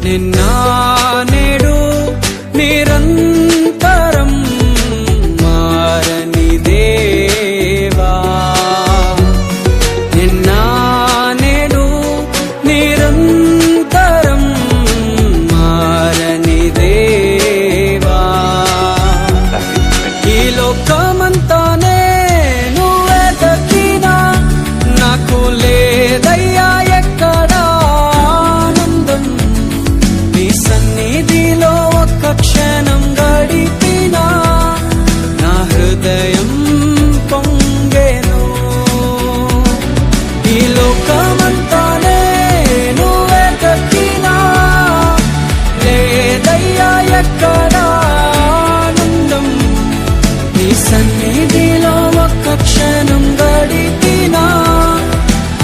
నిన్న నేడు నిరంతరం మారని దేవా, నిన్న నేడు నిరంతరం మారని దేవా. ఈ లోకమంతానే నువ్వే దక్కినా నాకు లేదయ్యా ఎక్కడా ఆనందం. నీ సన్నిధిలో ఒక్క క్షణం గడిపినా నా హృదయం పొంగెను. ఈ లోకమంతానే నువ్వే దక్కినా లేదయ్యా ఎక్కడా ఆనందం. నీ సన్నిధిలో ఒక్క క్షణం గడిపినా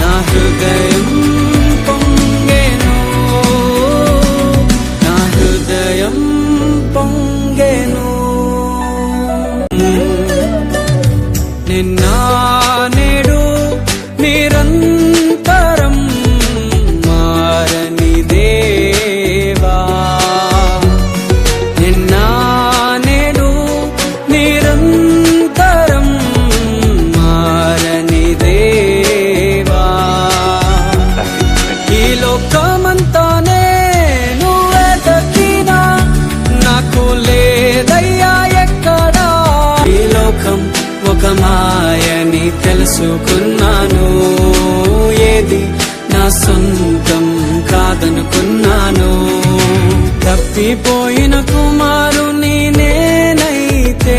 నా హృదయం పొంగెను, నా హృదయం పొంగెను. నిన్న నేడు నిరంతరం మారని దేవా, నిన్న నేడు నిరంతరం మారని దేవా. ఈ లోకమంతానే నువ్వే దక్కినా నాకు లేదయ్యా ఎక్కడా. ఈ లోకం ఒక మాయని తెలుసుకున్నాను, ఏది నా సొంతం కాదనుకున్నాను. తప్పిపోయిన కుమారుని నేనైతే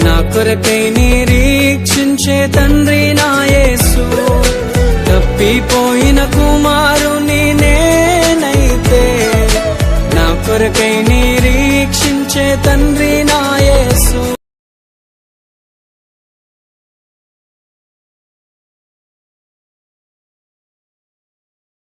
నా కొరకై నిరీక్షించే తండ్రి నా యేసు. తప్పిపోయిన కుమారుని